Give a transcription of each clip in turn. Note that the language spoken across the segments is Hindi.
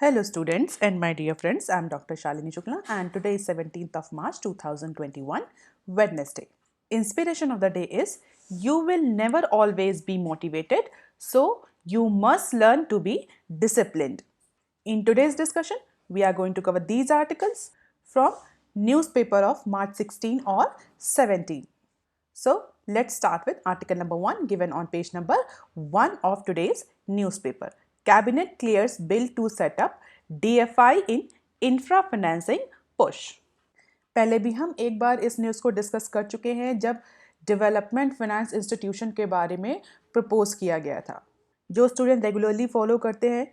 Hello students and my dear friends, I am Dr. Shalini Shukla and today is 17th of March 2021, Wednesday. Inspiration of the day is you will never always be motivated, so you must learn to be disciplined. In today's discussion, we are going to cover these articles from newspaper of March 16 or 17. So let's start with article number 1 given on page number 1 of today's newspaper. Cabinet clears bill to set up DFI in infra financing push. पहले भी हम एक बार इस न्यूज़ को डिस्कस कर चुके हैं जब डेवलपमेंट फाइनेंस इंस्टीट्यूशन के बारे में प्रपोज किया गया था. जो स्टूडेंट रेगुलरली फॉलो करते हैं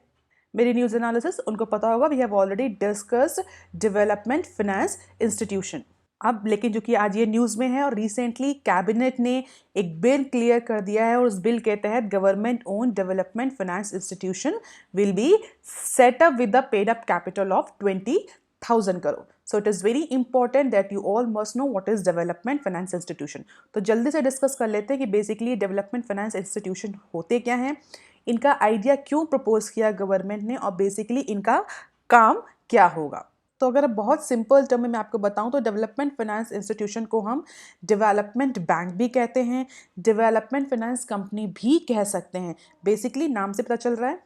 मेरी न्यूज़ एनालिसिस उनको पता होगा we have already discussed development finance institution. अब लेकिन जो कि आज ये न्यूज़ में है और रिसेंटली कैबिनेट ने एक बिल क्लियर कर दिया है और उस बिल के तहत government own development finance institution will be set up with the paid up capital of 20,000 crore. So it is very important that you all must know what is development finance institution. तो जल्दी से डिस्कस कर लेते हैं कि बेसिकली डेवलपमेंट फाइनेंस इंस्टीट्यूशन होते क्या हैं, इनका आइडिया क्यों प्रपोज किया गवर्नमेंट ने और बेसिकली इनका काम क्या होगा. तो अगर बहुत सिंपल टर्म में मैं आपको बताऊं तो डेवलपमेंट फाइनेंस इंस्टीट्यूशन को हम डेवलपमेंट बैंक भी कहते हैं, डेवलपमेंट फाइनेंस कंपनी भी कह सकते हैं. बेसिकली नाम से पता चल रहा है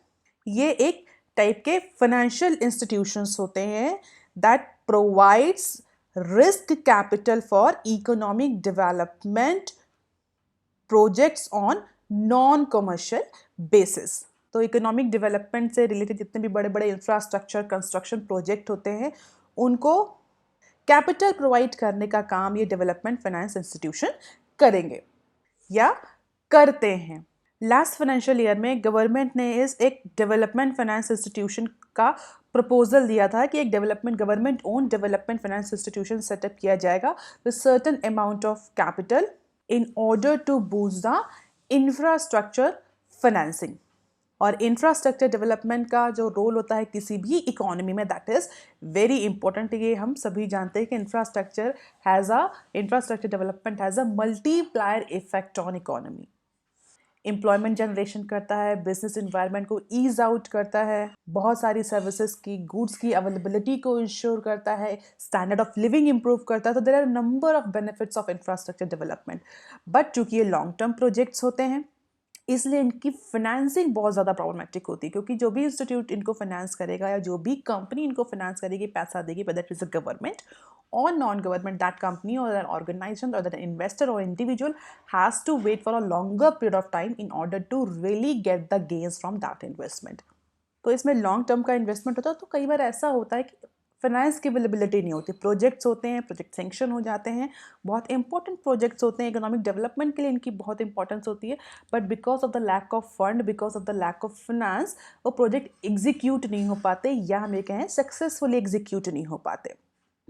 ये एक टाइप के फाइनेंशियल इंस्टीट्यूशंस होते हैं that provides risk capital for economic development projects on non commercial basis. तो इकोनॉमिक डेवलपमेंट से रिलेटेड जितने भी बड़े बड़े इंफ्रास्ट्रक्चर कंस्ट्रक्शन प्रोजेक्ट होते हैं उनको कैपिटल प्रोवाइड करने का काम ये डेवलपमेंट फाइनेंस इंस्टीट्यूशन करेंगे या करते हैं. लास्ट फाइनेंशियल ईयर में गवर्नमेंट ने इस एक डेवलपमेंट फाइनेंस इंस्टीट्यूशन का प्रपोजल दिया था कि एक government own development finance institution setup किया जाएगा with certain amount of capital in order to boost the infrastructure financing. और इंफ्रास्ट्रक्चर डेवलपमेंट का जो रोल होता है किसी भी इकोनॉमी में दैट इज़ वेरी इंपॉर्टेंट. ये हम सभी जानते हैं कि infrastructure development has a multiplier effect on economy. Employment generation करता है, बिजनेस इन्वायरमेंट को ईज आउट करता है, बहुत सारी सर्विसेज की गुड्स की अवेलेबिलिटी को इंश्योर करता है, स्टैंडर्ड ऑफ लिविंग इंप्रूव करता है. तो there are number of benefits of infrastructure development. But चूंकि ये लॉन्ग टर्म प्रोजेक्ट्स होते हैं इसलिए इनकी फाइनेंसिंग बहुत ज़्यादा प्रॉब्लमेटिक होती है क्योंकि जो भी इंस्टीट्यूट इनको फाइनेंस करेगा या जो भी कंपनी इनको फाइनेंस करेगी पैसा देगी whether it is a government or non-government, that company or an organization or that investor or individual has to wait for a longer period of time in order to really get the gains from that investment. तो इसमें लॉन्ग टर्म का इन्वेस्टमेंट होता है तो कई बार ऐसा होता है कि फाइनेंस की अवेलेबिलिटी नहीं होती. प्रोजेक्ट्स होते हैं, प्रोजेक्ट सेंक्शन हो जाते हैं, बहुत इंपॉर्टेंट प्रोजेक्ट्स होते हैं, इकोनॉमिक डेवलपमेंट के लिए इनकी बहुत इंपॉर्टेंस होती है. But because of the lack of fund, because of the lack of finance वो प्रोजेक्ट एग्जीक्यूट नहीं हो पाते या हम ये कहें सक्सेसफुली एग्जीक्यूट नहीं हो पाते.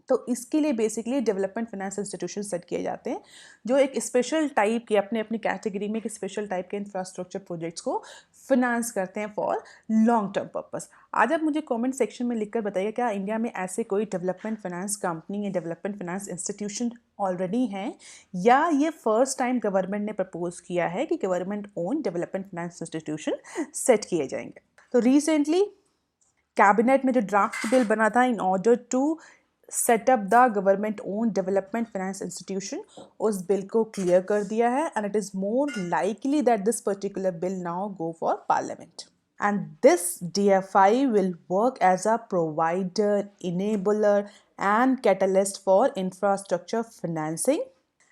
तो इसके लिए basically development finance institution set किए जाते हैं जो एक स्पेशल टाइप के अपने कैटेगरी में एक स्पेशल टाइप के इंफ्रास्ट्रक्चर प्रोजेक्ट्स को फिनेंस करते हैं फॉर लॉन्ग टर्म पर्पस. आज आप मुझे कमेंट सेक्शन में लिखकर बताइए क्या इंडिया में ऐसे कोई डेवलपमेंट फाइनेंस कंपनी या डेवलपमेंट फाइनेंस इंस्टीट्यूशन ऑलरेडी हैं या ये फर्स्ट टाइम गवर्नमेंट ने प्रपोज किया है कि government own development finance institution set किए जाएंगे. तो रिसेंटली कैबिनेट में जो ड्राफ्ट बिल बना था in order to set up the government own development finance institution उस बिल को क्लियर कर दिया है and it is more likely that this particular bill now go for parliament. And this DFI will work as a provider, enabler and catalyst for infrastructure financing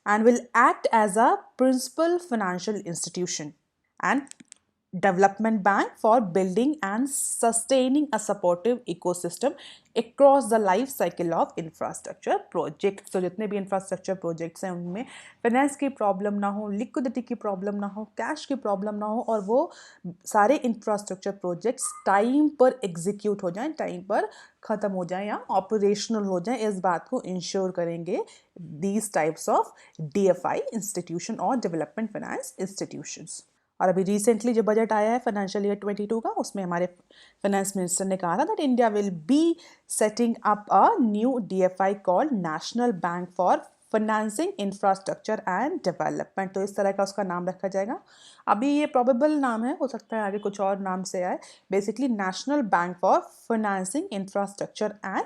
and will act as a principal financial institution and development bank for building and sustaining a supportive ecosystem across the life cycle of infrastructure projects. तो जितने भी इंफ्रास्ट्रक्चर प्रोजेक्ट्स हैं उनमें फाइनेंस की प्रॉब्लम ना हो, लिक्विडिटी की प्रॉब्लम ना हो, कैश की प्रॉब्लम ना हो और वो सारे इंफ्रास्ट्रक्चर प्रोजेक्ट्स टाइम पर एग्जीक्यूट हो जाएं, टाइम पर ख़त्म हो जाएं या ऑपरेशनल हो जाएं, इस बात को इंश्योर करेंगे these types of DFI institution और डेवलपमेंट फाइनेंस इंस्टीट्यूशंस. और अभी रिसेंटली जो बजट आया है फाइनेंशियल ईयर 22 का उसमें हमारे फाइनेंस मिनिस्टर ने कहा था that India will be setting up a new DFI called national bank for financing infrastructure and development, तो इस तरह का उसका नाम रखा जाएगा। अभी ये प्रोबेबल नाम है, हो सकता है आगे कुछ और नाम से आए। Basically national bank for financing infrastructure and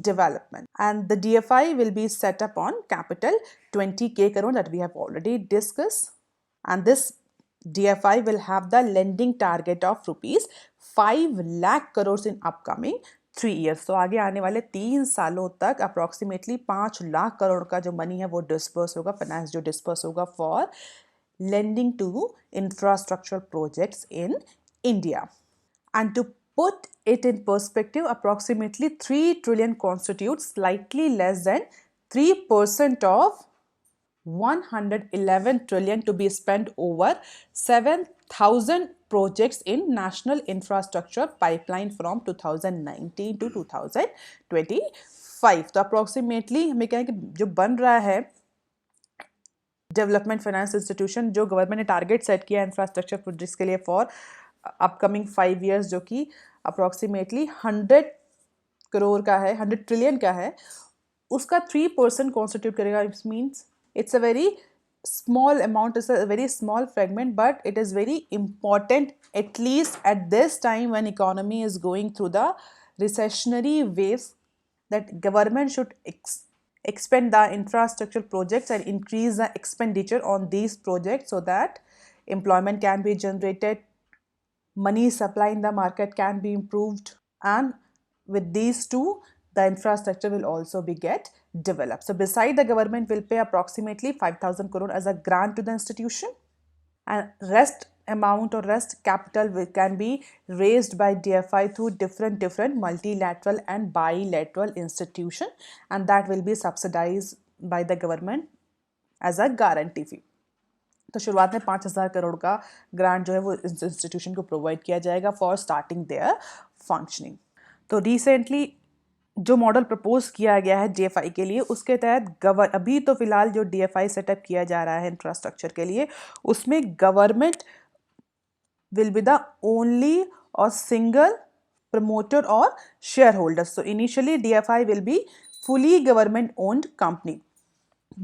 development, and the DFI will be set up on capital 20K crore that we have already discussed, and this DFI will have the lending target of rupees 5 lakh crores in upcoming 3 years। तो आगे आने वाले 3 सालों तक अप्रॉक्सीमेटली 5 लाख करोड़ का जो मनी है वो डिस्पर्स होगा, फाइनेंस जो डिस्पर्स होगा for lending to infrastructure projects in India. And to put it in perspective, approximately 3 trillion constitutes slightly less than 3% of 111 trillion to be spent over 7,000 projects in national infrastructure pipeline from 2019 to 2025। तो अप्रोक्सीमेटली हमें क्या है कि जो बन रहा है डेवलपमेंट फाइनेंस इंस्टीट्यूशन, जो गवर्नमेंट ने टारगेट सेट किया इंफ्रास्ट्रक्चर प्रोजेक्ट्स के लिए फॉर अपकमिंग 5 years, जो कि अप्रोक्सीमेटली 100 करोड़ का है, 100 ट्रिलियन का है, उसका 3% कॉन्स्टिट्यूट करेगा। It means it's a very small amount, it's a very small fragment, but it is very important, at least at this time when economy is going through the recessionary waves, that government should expand the infrastructure projects and increase the expenditure on these projects so that employment can be generated, money supply in the market can be improved, and with these two the infrastructure will also be get developed. So beside, the government will pay approximately 5,000 crore as a grant to the institution, and rest amount or rest capital can be raised by DFI through different multilateral and bilateral institution, and that will be subsidized by the government as a guarantee fee। तो शुरुआत में 5,000 करोड़ का ग्रांट जो है वो इस इंस्टीट्यूशन को प्रोवाइड किया जाएगा फॉर स्टार्टिंग देयर फंक्शनिंग। तो रिसेंटली जो मॉडल प्रपोज किया गया है DFI के लिए, उसके तहत अभी तो फिलहाल जो DFI सेटअप किया जा रहा है इंफ्रास्ट्रक्चर के लिए, उसमें government will be the only or single promoter or shareholder. So initially DFI will be fully government owned company,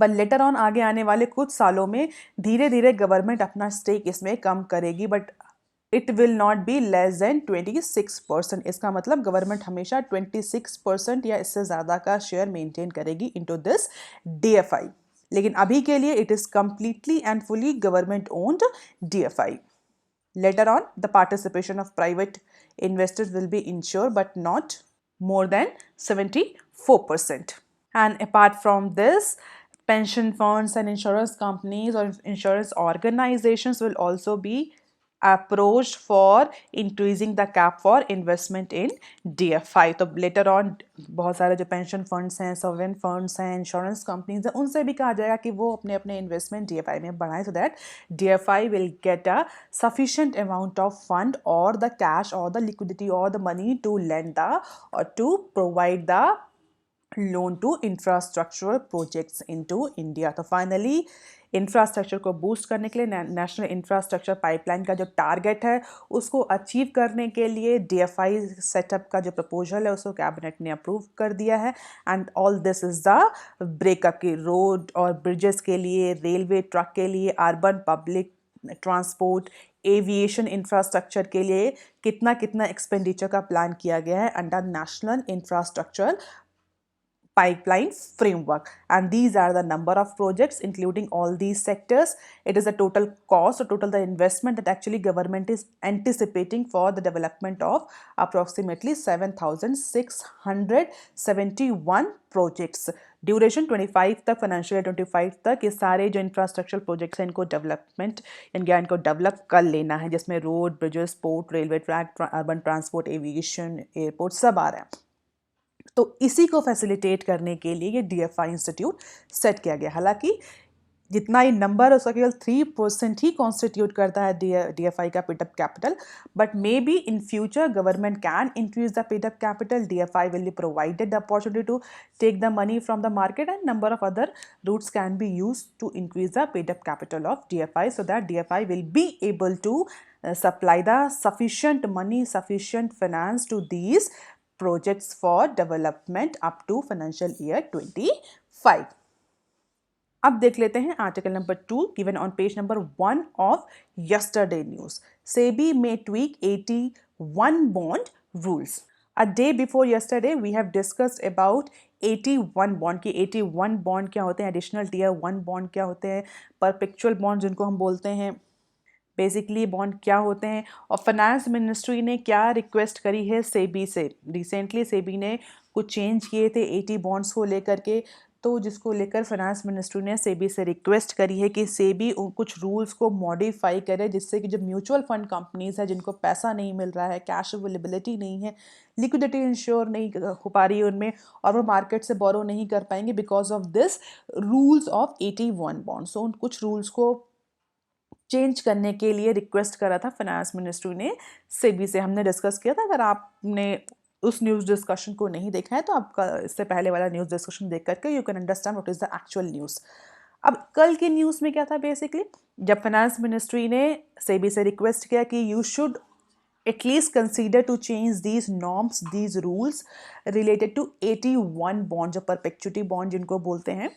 but later on आगे आने वाले कुछ सालों में धीरे धीरे गवर्नमेंट अपना स्टेक इसमें कम करेगी, but it will not be less than 26%। इसका मतलब गवर्नमेंट हमेशा 26% या इससे ज़्यादा का शेयर मेंटेन करेगी इनटू दिस DFI, लेकिन अभी के लिए it is completely and fully government owned DFI। Later on, the participation of private investors will be ensured, but not more than 74%. And apart from this, pension funds and insurance companies or insurance organizations will also be approached for increasing the cap for investment in DFI। तो later on बहुत सारे जो पेंशन फंड्स हैं, सॉवरेन फंड्स हैं, इंश्योरेंस कंपनीज हैं, उनसे भी कहा जाएगा कि वो अपने अपने इन्वेस्टमेंट DFI में बढ़ाएं, so that DFI will get a sufficient amount of fund or the cash or the liquidity or the money to lend the or to provide the loan to infrastructural projects into India। तो फाइनली इंफ्रास्ट्रक्चर को बूस्ट करने के लिए नेशनल इंफ्रास्ट्रक्चर पाइपलाइन का जो टारगेट है उसको अचीव करने के लिए DFI सेटअप का जो प्रपोजल है उसको कैबिनेट ने अप्रूव कर दिया है। And all this is the breakup की रोड और ब्रिजेस के लिए, रेलवे ट्रक के लिए, urban public transport, aviation infrastructure के लिए कितना कितना एक्सपेंडिचर का प्लान किया गया है under national infrastructure pipeline framework, and these are the number of projects including all these sectors. It is the total cost or total the investment that actually government is anticipating for the development of approximately 7,671 projects। Duration 25 तक, फाइनेंशियल 25 तक ये सारे जो इंफ्रास्ट्रक्चर प्रोजेक्ट्स हैं इनको डेवलपमेंट यानी इनको डेवलप कर लेना है, जिसमें road, bridges, port, railway track, urban transport, aviation, airport सब आ रहे हैं। तो इसी को फैसिलिटेट करने के लिए ये DFI इंस्टीट्यूट सेट किया गया। हालांकि जितना ही नंबर है उसका केवल 3% ही कॉन्स्टिट्यूट करता है DFI का paid up capital, but may be in future government can increase the paid up capital. DFI will be provided the opportunity to take the money from the market, and number of other routes can be used to increase the paid up capital of DFI, so that DFI will be able to supply the sufficient money, sufficient finance to these projects for development up to financial year 25। अब देख लेते हैं article number 2 given on page number 1 of yesterday news. SEBI में tweak 81 bond rules. A day before yesterday we have discussed about 81 bond की 81 बॉन्ड क्या होते हैं, एडिशनल टीयर 1 बॉन्ड क्या होते हैं, परपेचुअल बॉन्ड जिनको हम बोलते हैं, बेसिकली बॉन्ड क्या होते हैं, और फाइनेंस मिनिस्ट्री ने क्या रिक्वेस्ट करी है सेबी से। रिसेंटली सेबी ने कुछ चेंज किए थे 80 बॉन्ड्स को लेकर के, तो जिसको लेकर फाइनेंस मिनिस्ट्री ने सेबी से रिक्वेस्ट करी है कि सेबी कुछ रूल्स को मॉडिफाई करे, जिससे कि जो म्यूचुअल फंड कंपनीज है जिनको पैसा नहीं मिल रहा है, कैश अवेलेबिलिटी नहीं है, लिक्विडिटी इंश्योर नहीं हो पा रही है उनमें, और वो मार्केट से बोरो नहीं कर पाएंगे because of this rules of 81 bond. So उन कुछ रूल्स को चेंज करने के लिए रिक्वेस्ट करा था फाइनेंस मिनिस्ट्री ने सेबी से। हमने डिस्कस किया था, अगर आपने उस न्यूज़ डिस्कशन को नहीं देखा है तो आपका इससे पहले वाला न्यूज़ डिस्कशन देख करके you can understand what is the actual news. अब कल की न्यूज़ में क्या था, बेसिकली जब फाइनेंस मिनिस्ट्री ने सेबी से रिक्वेस्ट किया कि you should at least consider to change these norms, these rules related to 81 bond, जो perpetuity bond जिनको बोलते हैं,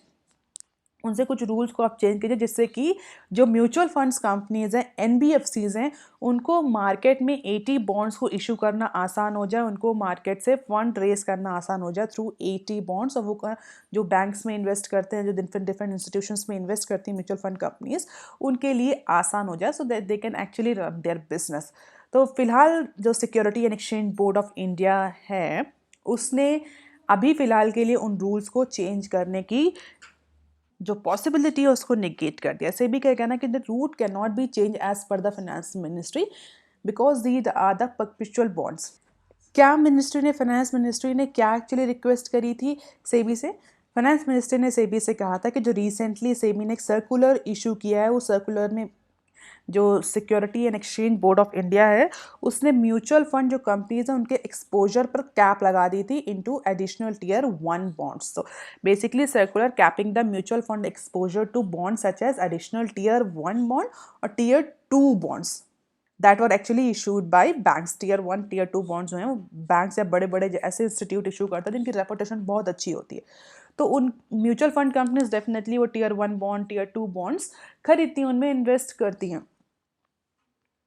उनसे कुछ रूल्स को आप चेंज कीजिए, जिससे कि जो म्यूचुअल फंड्स कंपनीज हैं, एनबीएफसीज हैं, उनको मार्केट में 80 बॉन्ड्स को इशू करना आसान हो जाए, उनको मार्केट से फंड रेज करना आसान हो जाए थ्रू 80 बॉन्ड्स, और वो जो बैंक्स में इन्वेस्ट करते हैं, जो डिफरेंट डिफरेंट इंस्टीट्यूशंस में इन्वेस्ट करती हैं म्यूचुअल फंड कंपनीज, उनके लिए आसान हो जाए, so that they can actually run there business. तो फिलहाल जो security and exchange board of India है, उसने अभी फ़िलहाल के लिए उन रूल्स को चेंज करने की जो पॉसिबिलिटी है उसको निगेट कर दिया। सेबी का कहना है कि the route can not be change as per the finance ministry because these are the perpetual bonds. क्या फाइनेंस मिनिस्ट्री ने क्या एक्चुअली रिक्वेस्ट करी थी सेबी से? फाइनेंस मिनिस्ट्री ने सेबी से कहा था कि जो रिसेंटली सेबी ने एक सर्कुलर इशू किया है, उस सर्कुलर में जो security and exchange board of India है, उसने म्यूचुअल फंड जो कंपनीज हैं उनके एक्सपोजर पर कैप लगा दी थी इनटू एडिशनल टीयर 1 बॉन्ड्स। तो basically circular capping the mutual fund exposure to bond such as additional tier 1 bond और tier 2 bonds that were actually issued by banks. Tier 1 tier 2 bonds जो हैं वो बैंक्स या बड़े बड़े ऐसे इंस्टीट्यूट इशू करते हैं जिनकी रेपुटेशन बहुत अच्छी होती है। तो उन म्यूचुअल फंड कंपनीज डेफिनेटली वो टीयर 1 बॉन्ड टीयर 2 बॉन्ड्स खरीदती हैं, उनमें इन्वेस्ट करती हैं।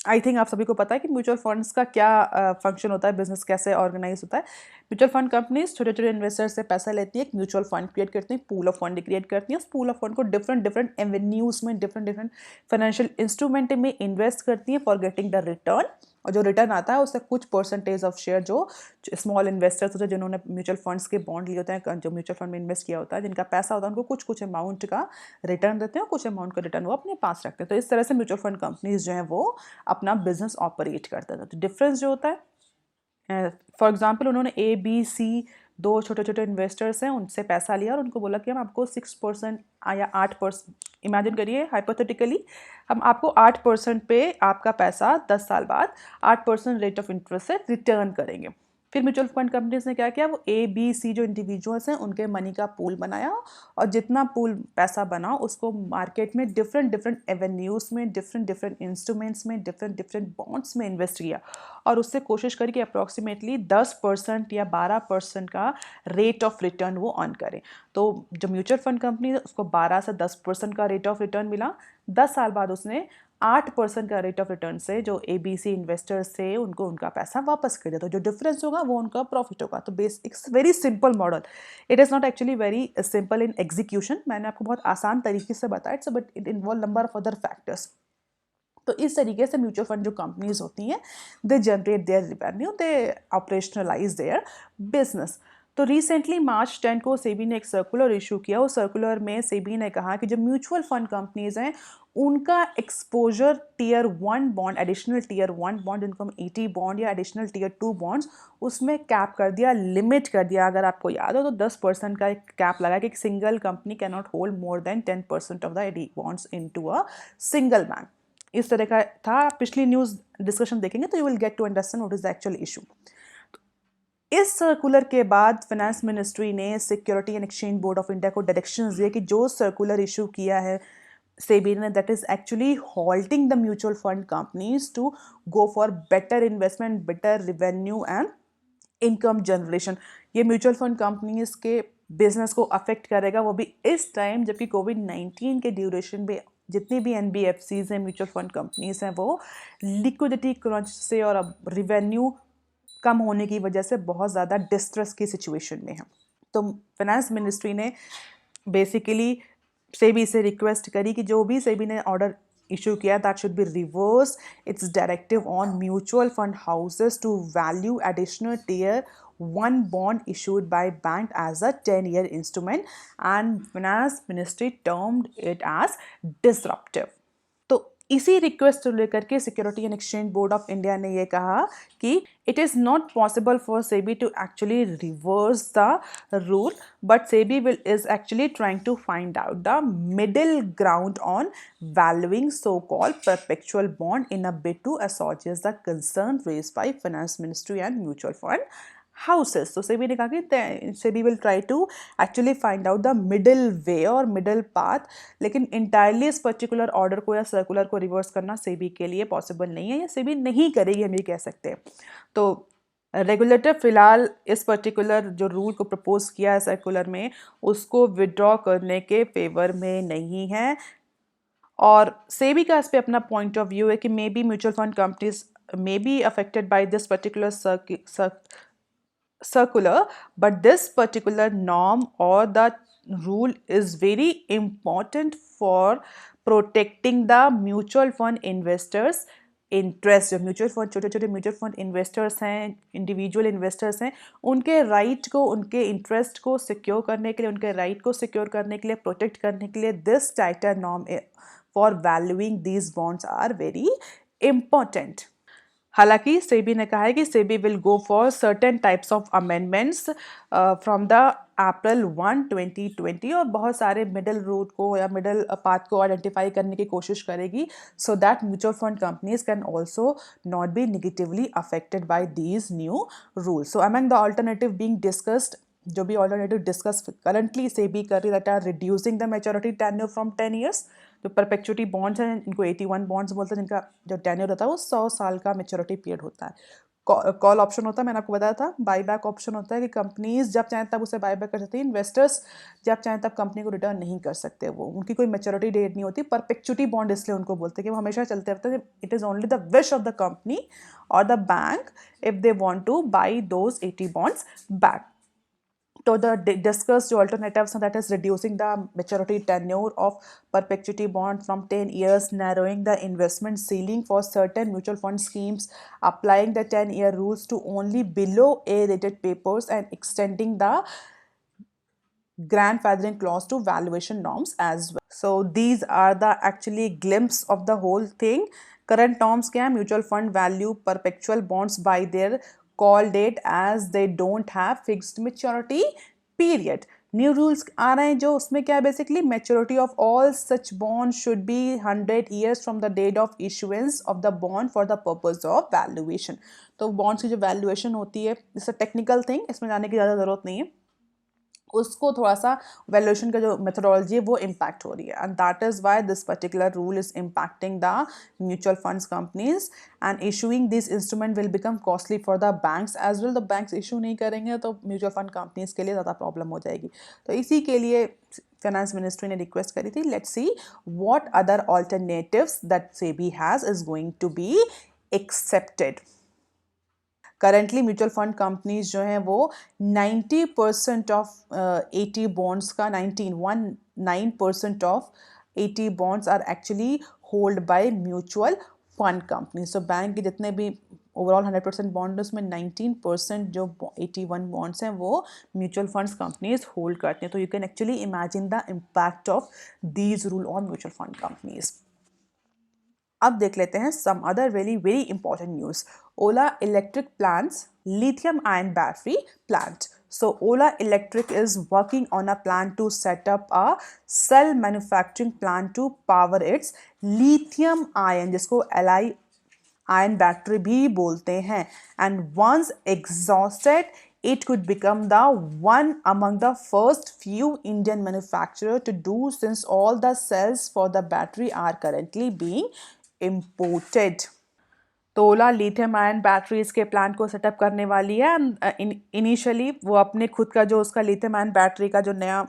आई थिंक आप सभी को पता है कि म्यूचुअल फंड्स का क्या फंक्शन होता है, बिजनेस कैसे ऑर्गेनाइज होता है। म्यूचुअल फंड कंपनीज छोटे छोटे इन्वेस्टर्स से पैसा लेती है, एक म्यूचुअल फंड क्रिएट करती है, पूल ऑफ फंड क्रिएट करती है, उस पूल ऑफ फंड को डिफरेंट डिफरेंट एवेन्यूज में, डिफरेंट डिफरेंट फाइनेंशियल इंस्ट्रूमेंट में इन्वेस्ट करती है फॉर गेटिंग द रिटर्न, और जो रिटर्न आता है उससे कुछ परसेंटेज ऑफ शेयर जो स्मॉल इन्वेस्टर्स होते हैं जिन्होंने म्यूचुअल फंड्स के बॉन्ड लिए होते हैं, जो म्यूचुअल फंड में इन्वेस्ट किया होता है, जिनका पैसा होता है, उनको कुछ कुछ अमाउंट का रिटर्न देते हैं और कुछ अमाउंट का रिटर्न वो अपने पास रखते हैं। तो इस तरह से म्यूचुअल फंड कंपनीज जो हैं वो अपना बिजनेस ऑपरेट करते हैं। तो डिफरेंस जो होता है, फॉर एग्जाम्पल उन्होंने ABC 2 छोटे छोटे इन्वेस्टर्स हैं, उनसे पैसा लिया और उनको बोला कि हम आपको 6% या 8%, इमेजिन करिए हाइपोथेटिकली, हम आपको 8% पे आपका पैसा 10 साल बाद 8% रेट ऑफ इंटरेस्ट से रिटर्न करेंगे। फिर म्यूचुअल फंड कंपनीज ने क्या किया, वो ABC जो इंडिविजुअल्स हैं उनके मनी का पूल बनाया, और जितना पूल पैसा बना उसको मार्केट में डिफरेंट डिफरेंट एवेन्यूज़ में, डिफरेंट डिफरेंट इंस्ट्रूमेंट्स में, डिफरेंट डिफरेंट बॉन्ड्स में इन्वेस्ट किया, और उससे कोशिश करी कि अप्रॉक्सीमेटली 10% या 12% का रेट ऑफ रिटर्न वो अर्न करें। तो जो म्यूचुअल फंड कंपनी है उसको 12 से 10% का रेट ऑफ रिटर्न मिला। 10 साल बाद उसने 8% का रेट ऑफ रिटर्न से जो ABC इन्वेस्टर्स थे उनको उनका पैसा वापस कर दिया। तो जो डिफरेंस होगा वो उनका प्रॉफिट होगा। तो it's very simple model, it is not actually very simple in execution. मैंने आपको बहुत आसान तरीके से बताया, it's but it involve number of other factors. तो इस तरीके से म्यूचुअल फंड जो कंपनीज होती हैं, they generate their revenue, they operationalise their business. तो रिसेंटली मार्च 10 को सेबी ने एक सर्कुलर इशू किया। उस सर्कुलर में सेबी ने कहा कि जो म्यूचुअल फंड कंपनीज हैं उनका exposure tier 1 bond, additional tier 1 bond, जिनको हम 80 बॉन्ड या एडिशनल टीयर 2 बॉन्ड्स, उसमें कैप कर दिया, लिमिट कर दिया। अगर आपको याद हो तो 10% का एक कैप लगा कि एक single company can not hold more than 10% of the 80 bonds into a single bank. इस तरह का था। पिछली न्यूज़ डिस्कशन देखेंगे तो you will get to understand what is the actual issue. इस सर्कुलर के बाद फाइनेंस मिनिस्ट्री ने security and exchange board of India को डायरेक्शंस दिए कि जो सर्कुलर इशू किया है सेबी ने, that is actually halting the mutual fund companies to go for better investment, better revenue and income generation. ये म्यूचुअल फंड कंपनीज के बिजनेस को अफेक्ट करेगा, वो भी इस टाइम जबकि कोविड-19 के ड्यूरेशन में जितनी भी एनबीएफसीज हैं, म्यूचुअल फंड कंपनीज हैं, वो लिक्विडिटी क्रंच से और अब रिवेन्यू कम होने की वजह से बहुत ज़्यादा डिस्ट्रेस की सिचुएशन में है। तो फाइनेंस मिनिस्ट्री ने बेसिकली सेबी से रिक्वेस्ट करी कि जो भी सेबी ने ऑर्डर इशू किया that should be reverse its directive on mutual fund houses to value additional tier one bond issued by bank as a 10-year instrument, and finance ministry termed it as disruptive. तो इसी रिक्वेस्ट को लेकर के security and exchange board of India ने ये कहा कि it is not possible for SEBI to actually reverse the rule, but SEBI will is actually trying to find out the middle ground on valuing so-called perpetual bond in a bid to assuage the concern raised by finance ministry and mutual fund houses. So SEBI ने कहा कि SEBI will try to actually find out the middle way और मिडिल पाथ, लेकिन इंटायरली इस पर्टिकुलर ऑर्डर को या सर्कुलर को रिवर्स करना सेबी के लिए पॉसिबल नहीं है, या सेबी नहीं करेगी, हम ये कह सकते हैं। तो रेगुलेटर फिलहाल इस पर्टिकुलर जो रूल को प्रपोज किया है सर्कुलर में, उसको विड्रॉ करने के फेवर में नहीं है। और सेबी का इस पे अपना पॉइंट ऑफ व्यू है कि may be mutual fund companies may be affected by this particular circular, but this particular norm or the rule is very important for protecting the mutual fund investors interest. जो म्यूचुअल फंड छोटे छोटे म्यूचुअल फंड इन्वेस्टर्स हैं, इंडिविजुअल इन्वेस्टर्स हैं, उनके राइट को, उनके इंटरेस्ट को सिक्योर करने के लिए, उनके राइट को सिक्योर करने के लिए, प्रोटेक्ट करने के लिए this tighter norm for valuing these bonds are very important. हालांकि सेबी ने कहा है कि SEBI will go for certain types of amendments from the April 1, 2020 और बहुत सारे मिडिल रूट को या मिडिल पाथ को आइडेंटिफाई करने की कोशिश करेगी so that mutual fund companies can also not be negatively affected by these new rules. So among the alternative being discussed, जो भी ऑल्टरनेटिव डिस्कस करंटली सेबी कर रही that are reducing the maturity tenure from 10 years। जो परपेचुटी बॉन्ड्स हैं, इनको 81 बॉन्ड्स बोलते हैं, जिनका जो टेन्योर होता है वो 100 साल का मैच्योरिटी पीरियड होता है। कॉल ऑप्शन होता है, मैंने आपको बताया था। बाई बैक ऑप्शन होता है कि कंपनीज जब चाहें तब उसे बाई बैक कर सकती है, इन्वेस्टर्स जब चाहें तब कंपनी को रिटर्न नहीं कर सकते, वो उनकी कोई मैच्योरिटी डेट नहीं होती। परपेचुटी बॉन्ड इसलिए उनको बोलते हैं कि वो हमेशा चलते रहते हैं। It is only the wish of the company और the bank if they want to buy those 80 bonds back. तो the discussed alternatives, that is reducing the maturity tenure of perpetuity bond from 10 years, narrowing the investment ceiling for certain mutual fund schemes, applying the 10-year rules to only below A rated papers, and extending the grandfathering clause to valuation norms as well. So these are the actually glimpse of the whole thing. Current norms क्या है? Mutual fund value perpetual bonds by their call date as they don't have fixed maturity period. New rules आ रहे हैं जो उसमें क्या है, basically maturity of all such bond should be 100 years from the date of issuance of the bond for the purpose of valuation. तो बॉन्ड्स की जो वैल्यूएशन होती है, इट्स अ टेक्निकल थिंग, इसमें जाने की ज़्यादा ज़रूरत नहीं है, उसको थोड़ा सा वैल्यूएशन का जो मेथोडोलॉजी है वो इम्पैक्ट हो रही है, and that is why this particular rule is impacting the mutual funds companies, and issuing this instrument will become costly for the banks as well. The banks issue नहीं करेंगे तो म्यूचुअल फंड कंपनीज के लिए ज़्यादा प्रॉब्लम हो जाएगी। तो इसी के लिए फाइनेंस मिनिस्ट्री ने रिक्वेस्ट करी थी, let's see what other alternatives that SEBI has is going to be accepted. Currently mutual fund companies जो हैं वो 90% ऑफ 80 बॉन्ड्स का 19% of 80 bonds are actually hold by mutual fund company. So bank के जितने भी ओवरऑल 100% बॉन्ड है उसमें 19% जो 81 बॉन्ड्स हैं वो म्यूचुअल फंड्स कंपनीज होल्ड करती हैं। तो you can actually imagine the impact of these rule on mutual fund companies. अब देख लेते हैं some other really very important news. Ola Electric plans lithium ion battery plant. So Ola Electric is working on a plan to set up a cell manufacturing plant to power its lithium ion, जिसको Li ion battery भी बोलते हैं, and once exhausted it could become the one among the first few Indian manufacturers to do, since all the cells for the battery are currently being imported. तो ओला लिथियम आयन बैटरीज के प्लांट को सेटअप करने वाली है। इनिशियली वो अपने खुद का जो उसका लिथियम आयन बैटरी का जो नया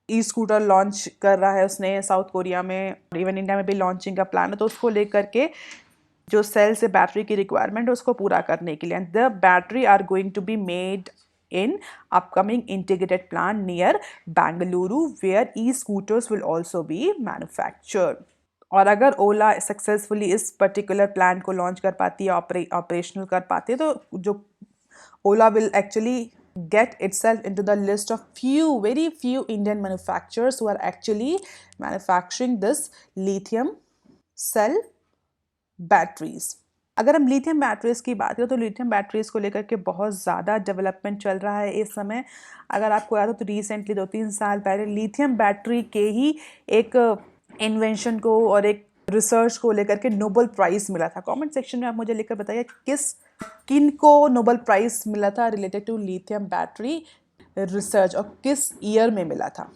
ई स्कूटर लॉन्च कर रहा है उसने साउथ कोरिया में, इवन इंडिया में भी लॉन्चिंग का प्लान है, तो उसको लेकर के जो सेल से बैटरी की रिक्वायरमेंट है उसको पूरा करने के लिए, and the battery are going to be made in upcoming integrated plant near Bangalore where e-scooters will also be manufactured. और अगर ओला सक्सेसफुली इस पर्टिकुलर प्लान को लॉन्च कर पाती है, ऑपरेशनल कर पाती है, तो जो Ola will actually get itself into the list of very few Indian manufacturers who are actually manufacturing this lithium cell batteries. अगर हम लिथियम बैटरीज की बात करें तो लिथियम बैटरीज को लेकर के बहुत ज़्यादा डेवलपमेंट चल रहा है इस समय। अगर आपको याद हो तो रिसेंटली 2-3 साल पहले लिथियम बैटरी के ही एक इन्वेंशन को और एक रिसर्च को लेकर के नोबेल प्राइज़ मिला था। कमेंट सेक्शन में आप मुझे लिखकर बताइए किन को नोबेल प्राइज़ मिला था related to lithium battery research और किस ईयर में मिला था।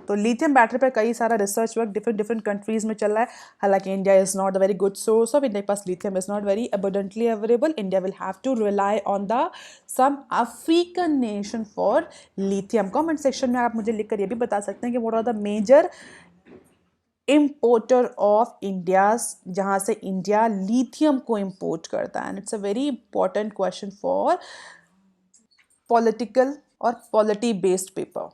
तो लिथियम बैटरी पर कई सारा रिसर्च वर्क डिफरेंट कंट्रीज में चल रहा है। हालांकि India is not a very good source of, India के पास lithium is not very abundantly available. India will have to rely on the some African nation for lithium. Comment section में आप मुझे लिखकर ये भी बता सकते हैं कि what are the major importer of India, जहाँ से इंडिया लिथियम को इम्पोर्ट करता है। And it's a very important question for political और पॉलिटी बेस्ड पेपर।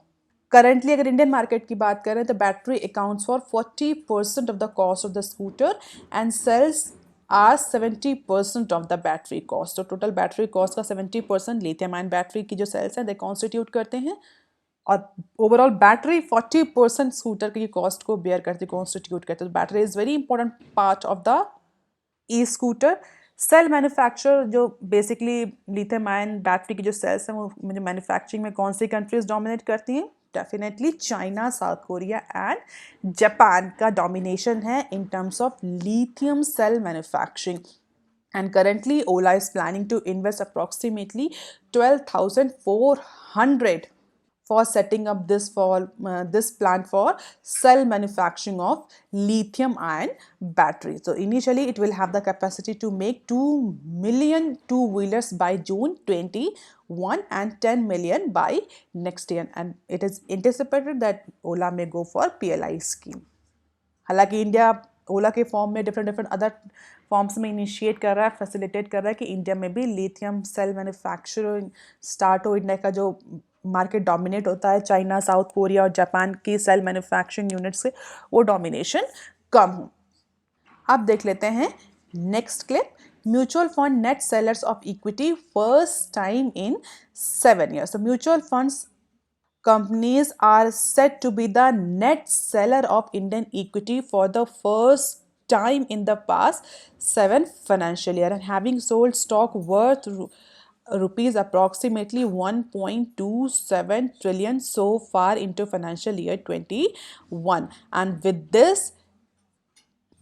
करंटली अगर इंडियन मार्केट की बात करें तो battery accounts for 40% of the cost of the scooter and cells are 70% of the battery cost. तो टोटल बैटरी कॉस्ट का 70% लिथियम आयन बैटरी की जो सेल्स हैं दे कॉन्स्टिट्यूट करते हैं, और ओवरऑल बैटरी 40% स्कूटर की कॉस्ट को बेयर करती, कॉन्स्टिट्यूट करते हैं। तो battery is very important part of the e scooter. Cell manufacture जो बेसिकली लिथियम आयन बैटरी की जो सेल्स हैं वो मुझे मैन्युफैक्चरिंग में कौन सी कंट्रीज डोमिनेट करती हैं? Definitely China, South Korea and Japan का डोमिनेशन है in terms of lithium cell manufacturing. And currently Ola is planning to invest approximately 12,400 for setting up this plant for cell manufacturing of lithium ion battery. So initially it will have the capacity to make 2 million two-wheelers by June 21 and 10 million by next year, and it is anticipated that Ola may go for PLI scheme. हालांकि इंडिया ओला के फॉर्म में डिफरेंट अदर फॉर्म्स में इनिशिएट कर रहा है, फैसिलिटेट कर रहा है कि इंडिया में भी लिथियम सेल मैन्युफैक्चरिंग स्टार्ट हो। इंडिया का जो मार्केट डोमिनेट होता है चाइना, साउथ कोरिया और जापान की सेल मैन्युफैक्चरिंग यूनिट से, वो डोमिनेशन कम हो। अब देख लेते हैं next clip. Mutual fund net sellers of equity first time in 7 years। तो mutual funds companies are said to be the net seller of Indian equity for the first time in the past 7 financial year, and having sold stock worth rupees approximately 1.27 trillion so far into financial year 21, and with this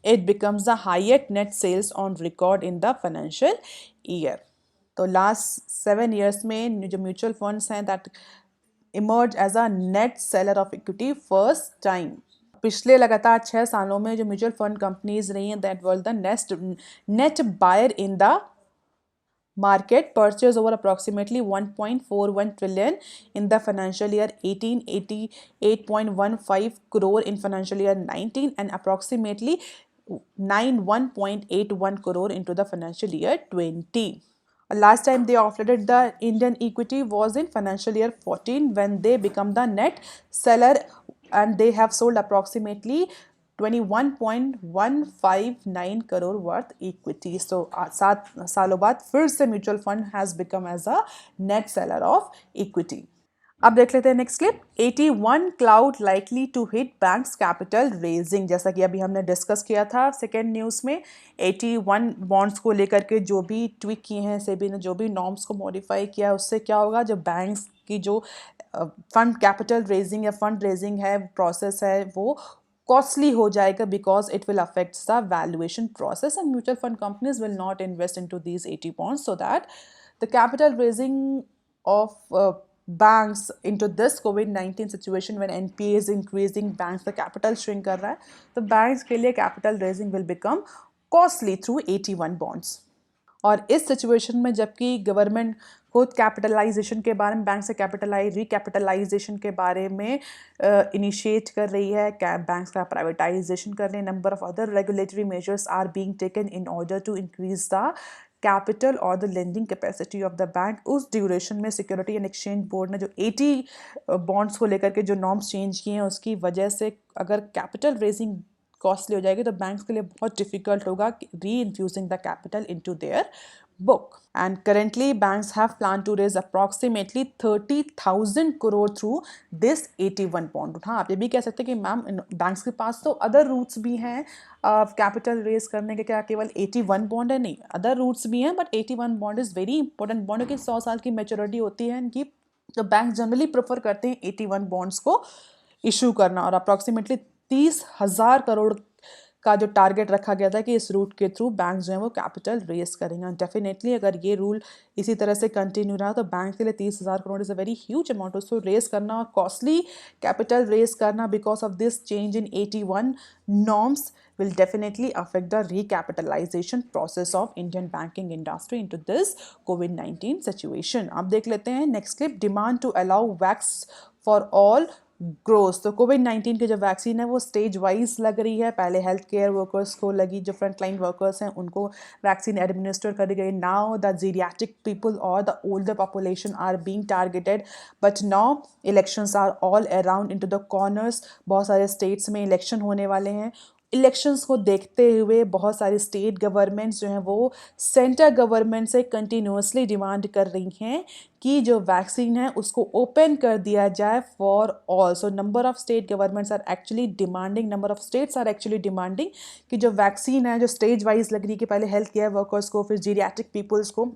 it becomes the highest net sales on record in the financial year. तो लास्ट 7 years में जो म्यूचुअल फंड्स हैं that emerge as a net seller of equity first time। पिछले लगातार 6 सालों में जो म्यूचुअल फंड कंपनीज रही हैं that were the net buyer in the market, purchase over approximately 1.41 trillion in the financial year 18, 88.15 crore in financial year 19, and approximately 91.81 crore into the financial year 20. Last time they offloaded the Indian equity was in financial year 14 when they become the net seller, and they have sold approximately 21.159 crore worth equity. So 7 सालों बाद फिर से mutual fund has become as a net seller of equity. अब देख लेते हैं next clip. 81 cloud likely to hit banks capital raising. जैसा कि अभी हमने डिस्कस किया था सेकेंड न्यूज़ में, 81 बॉन्ड्स को लेकर के जो भी ट्विक किए हैं सेबी ने, जो भी नॉर्म्स को मॉडिफाई किया है, उससे क्या होगा, जो बैंक्स की जो फंड कैपिटल रेजिंग या फंड रेजिंग है प्रोसेस है वो कॉस्टली हो जाएगा, because it will affect the valuation process, and mutual fund companies will not invest into these 80 bonds, so that the capital raising of banks into this COVID-19 situation when NPA is increasing, banks the capital shrink कर रहा है, तो banks के लिए capital raising will become costly through 81 bonds. और इस सिचुएशन में जबकि गवर्नमेंट खुद कैपिटलाइजेशन के बारे में, बैंक से रिकैपिटलाइजेशन के बारे में इनिशिएट कर रही है, बैंक्स का प्राइवेटाइजेशन कर रहे हैं, number of other regulatory measures are being taken in order to increase the capital और the lending capacity of the bank. उस ड्यूरेशन में सिक्योरिटी एंड एक्सचेंज बोर्ड ने जो 80 बॉन्ड्स को लेकर के जो नॉर्म्स चेंज किए हैं, उसकी वजह से अगर कैपिटल रेजिंग कॉस्टली हो जाएगी तो बैंक्स के लिए बहुत डिफिकल्ट होगा री infusing the capital into their book. And currently banks have planned to raise approximately 30,000 crore through this 81 bond. हाँ, आप ये भी कह सकते हैं कि मैम बैंक्स के पास तो अदर रूट्स भी हैं कैपिटल रेज करने के, क्या केवल 81 बॉन्ड है? नहीं, अदर रूट्स भी हैं, but 81 bond is very important bond, क्योंकि 100 साल की मेच्योरिटी होती है इनकी, तो बैंक जनरली प्रेफर करते हैं 81 बॉन्ड्स को इशू करना। और अप्रॉक्सीमेटली 30,000 करोड़ का जो टारगेट रखा गया था कि इस रूट के थ्रू बैंक जो है वो कैपिटल रेज करेंगे। डेफिनेटली अगर ये रूल इसी तरह से कंटिन्यू रहा तो बैंक के लिए 30,000 crore is a very huge amount. उसको रेज करना और कॉस्टली कैपिटल रेज करना because of this change in 81 norms will definitely affect the recapitalization process of Indian banking industry into this COVID-19 situation. अब देख लेते हैं next clip, demand to allow vax for all growth. तो कोविड-19 की जो वैक्सीन है वो स्टेज वाइज लग रही है। पहले हेल्थ केयर वर्कर्स को लगी, जो फ्रंट लाइन वर्कर्स हैं उनको वैक्सीन एडमिनिस्टर करी गई। नाउ द जीरियाट्रिक पीपल और the older population are being targeted, but now elections are all around into the corners. बहुत सारे स्टेट्स में इलेक्शन होने वाले हैं। इलेक्शंस को देखते हुए बहुत सारी स्टेट गवर्नमेंट्स जो हैं वो सेंटर गवर्नमेंट से कंटिन्यूसली डिमांड कर रही हैं कि जो वैक्सीन है उसको ओपन कर दिया जाए for all. So number of state governments are actually demanding, number of states are actually demanding कि जो वैक्सीन है, जो स्टेज वाइज लग रही है कि पहले हेल्थ केयर वर्कर्स को, फिर जीरियाट्रिक पीपल्स को,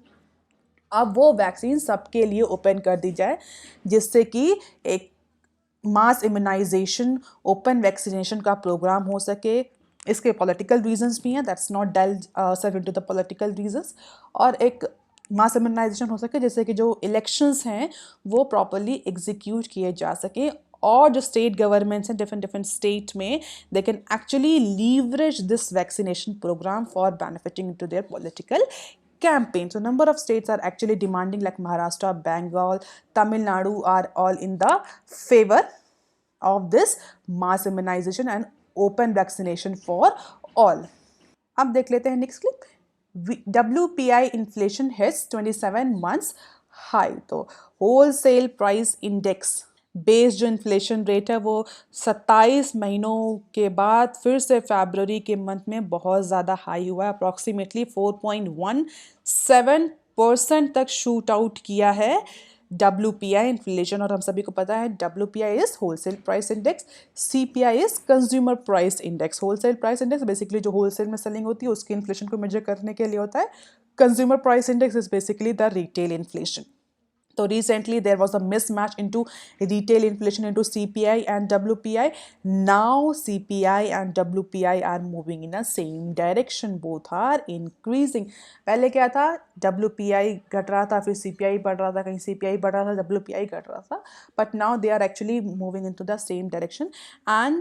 अब वो वैक्सीन सबके लिए ओपन कर दी जाए, जिससे कि एक मास इम्यूनाइजेशन, ओपन वैक्सीनेशन का प्रोग्राम हो सके। इसके पॉलिटिकल रीजंस भी हैं, that's not delve self into the political reasons. और एक मास इम्यूनाइजेशन हो सके जिससे कि जो इलेक्शंस हैं वो प्रॉपरली एग्जीक्यूट किए जा सके, और जो स्टेट गवर्नमेंट्स हैं डिफरेंट स्टेट में, they can actually leverage this vaccination programme for benefiting to their political campaign. So number of states are actually demanding, like Maharashtra, Bengal, Tamil Nadu are all in the favor of this mass immunization and open vaccination for all. अब देख लेते हैं next clip, WPI inflation hits 27 months high। तो wholesale price index बेस जो इन्फ्लेशन रेट है वो 27 महीनों के बाद फिर से फरवरी के मंथ में बहुत ज़्यादा हाई हुआ है। अप्रॉक्सीमेटली 4.17% तक शूट आउट किया है WPI इन्फ्लेशन। और हम सभी को पता है WPI is wholesale price index, CPI is consumer price index. Wholesale price index basically जो होलसेल में सेलिंग होती है उसकी इन्फ्लेशन को मेजर करने के लिए होता है। Consumer price index is basically the retail inflation. So recently there was a mismatch into retail inflation into CPI and WPI. Now CPI and WPI are moving in the same direction. Both are increasing. पहले क्या था, WPI घट रहा था, फिर CPI बढ़ रहा था, कहीं CPI बढ़ रहा था, WPI घट रहा था. But now they are actually moving into the same direction. And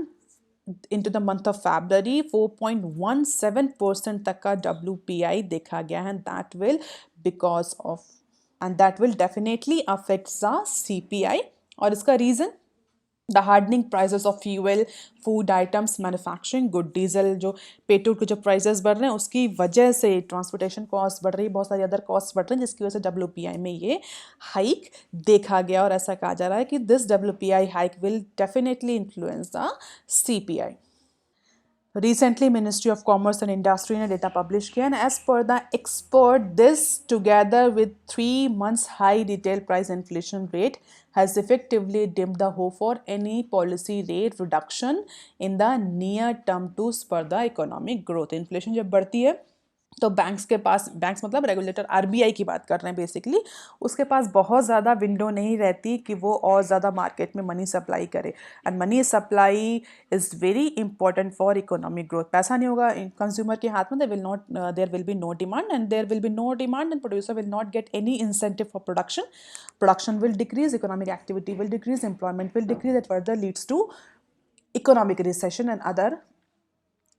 into the month of February 4.17% तक का WPI देखा गया है, that will because of and that will definitely affect the CPI. और इसका reason the hardening prices of fuel, food items, manufacturing good, diesel जो पेट्रोल के जो प्राइसेस बढ़ रहे हैं उसकी वजह से ट्रांसपोर्टेशन कॉस्ट बढ़ रही है, बहुत सारी अदर कॉस्ट बढ़ रही हैं, जिसकी वजह से WPI में ये हाइक देखा गया। और ऐसा कहा जा रहा है कि this WPI hike will definitely influence the CPI। Recently, Ministry of Commerce and Industry ने डेटा पब्लिश किया, and as per the expert, this together with 3 months high retail price inflation rate has effectively dimmed the hope for any policy rate reduction in the near term to spur the economic growth. Inflation जब बढ़ती है तो बैंक्स के पास, बैंक्स मतलब रेगुलेटर RBI की बात कर रहे हैं बेसिकली, उसके पास बहुत ज़्यादा विंडो नहीं रहती कि वो और ज़्यादा मार्केट में मनी सप्लाई करे। And money supply is very important for economic growth. पैसा नहीं होगा कंज्यूमर के हाथ में, there will be no demand, and there will be no demand and producer will not get any incentive for production. Production will decrease, economic activity will decrease, employment will decrease, that further leads to economic recession and other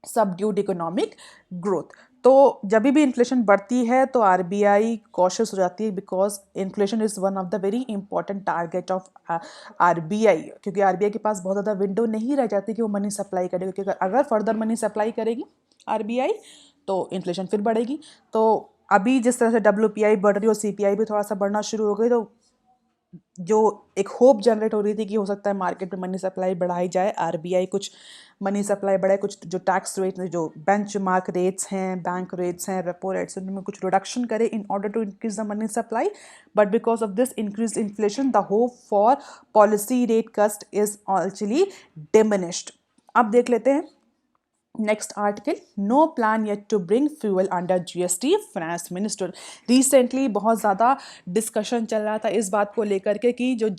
subdued economic growth. तो जब भी इन्फ्लेशन बढ़ती है तो आरबीआई कॉशियस हो जाती है, because inflation is one of the very important target of RBI, क्योंकि आरबीआई के पास बहुत ज़्यादा विंडो नहीं रह जाती कि वो मनी सप्लाई करे, क्योंकि अगर फर्दर मनी सप्लाई करेगी आरबीआई तो इन्फ्लेशन फिर बढ़ेगी। तो अभी जिस तरह से डब्ल्यूपीआई बढ़ रही है और सीपीआई भी थोड़ा सा बढ़ना शुरू हो गई, तो जो एक होप जनरेट हो रही थी कि हो सकता है मार्केट में मनी सप्लाई बढ़ाई जाए, आरबीआई कुछ मनी सप्लाई बढ़ाए, कुछ जो टैक्स रेट, जो बेंच मार्क रेट्स हैं, बैंक रेट्स हैं, रेपो रेट्स हैं, उनमें कुछ रिडक्शन करे in order to increase the money supply. But because of this increase inflation the hope for policy rate cut is actually diminished. अब देख लेते हैं next article, no plan yet to bring fuel under GST, finance minister. Recently बहुत ज़्यादा डिस्कशन चल रहा था इस बात को लेकर के कि जो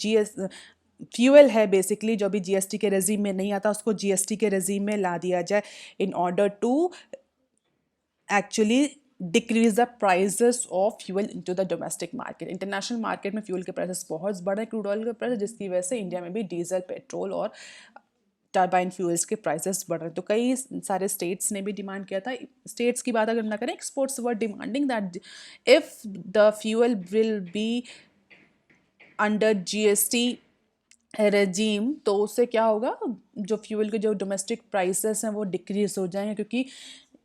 फ्यूल है बेसिकली जो भी जीएसटी के रेजीम में नहीं आता उसको जीएसटी के रेजीम में ला दिया जाए in order to actually decrease the prices of fuel into the domestic market. International market में फ्यूल के प्राइसेस बहुत बढ़े, क्रूड ऑयल के प्राइस, जिसकी वजह से इंडिया में भी डीजल, पेट्रोल और टर्बाइन फ्यूल्स के प्राइसेस बढ़ रहे हैं। तो कई सारे स्टेट्स ने भी डिमांड किया था। स्टेट्स की बात अगर ना करें, exports were demanding that if the fuel will be under GST regime, तो उससे क्या होगा, जो फ्यूल के जो डोमेस्टिक प्राइसेस हैं वो डिक्रीज हो जाएंगे, क्योंकि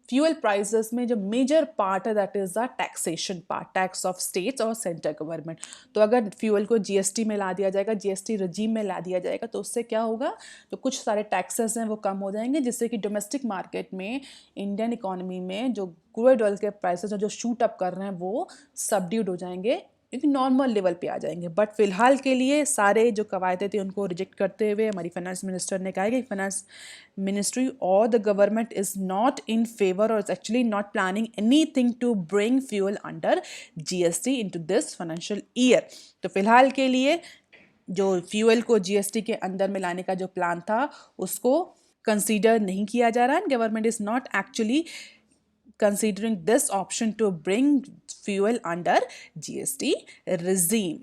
फ्यूल प्राइसेस में जो मेजर पार्ट है that is the taxation part, tax of states और सेंट्रल गवर्नमेंट। तो अगर फ्यूल को जीएसटी में ला दिया जाएगा, जीएसटी रजीम में ला दिया जाएगा, तो उससे क्या होगा, तो कुछ सारे टैक्सेस हैं वो कम हो जाएंगे, जिससे कि डोमेस्टिक मार्केट में, इंडियन इकोनॉमी में जो क्रूड ऑयल के प्राइसेस हैं जो शूट अप कर रहे हैं वो सबड्यूड हो जाएंगे, क्योंकि नॉर्मल लेवल पे आ जाएंगे। बट फिलहाल के लिए सारे जो कवायदे थे उनको रिजेक्ट करते हुए हमारी फाइनेंस मिनिस्टर ने कहा कि फाइनेंस मिनिस्ट्री और the government is not in favour और is actually not planning anything to bring fuel under GST into this financial year. तो फिलहाल के लिए जो फ्यूल को जीएसटी के अंदर में लाने का जो प्लान था उसको कंसीडर नहीं किया जा रहा है। Government is not actually considering this option to bring fuel under GST regime.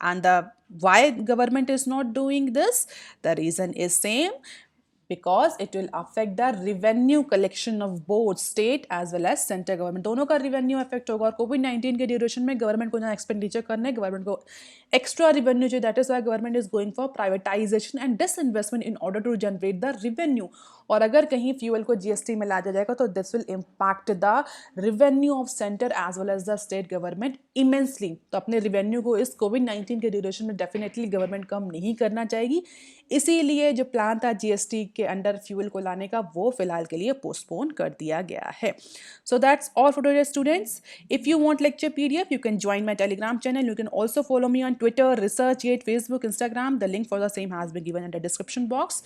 And the why government is not doing this? The reason is same, because it will affect the revenue collection of both state as well as central government, दोनों का रिवेन्यू इफेक्ट होगा। और कोविड-19 के ड्यूरेशन में गवर्नमेंट को जहाँ एक्सपेंडिचर करना है, गवर्नमेंट को एक्स्ट्रा रिवेन्यू चाहिए, that is why government is going for privatisation and disinvestment in order to generate the revenue. और अगर कहीं फ्यूल को जीएसटी में ला दिया जाएगा तो this will impact the revenue of centre as well as the state government immensely. तो अपने रिवेन्यू को इस कोविड-19 के ड्यूरेशन में डेफिनेटली गवर्नमेंट कम नहीं करना चाहेगी, इसीलिए जो प्लान था जीएसटी के अंडर फ्यूल को लाने का वो फिलहाल के लिए पोस्टपोन कर दिया गया है। So that's all for today students. If you want lecture PDF, you can join my telegram channel. You can also follow me on Twitter, ResearchGate, Facebook, Instagram. The link for the same has been given in the description box.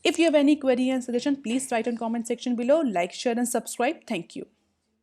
If you have any query and suggestion, please write in comment section below. Like, share and subscribe. Thank you.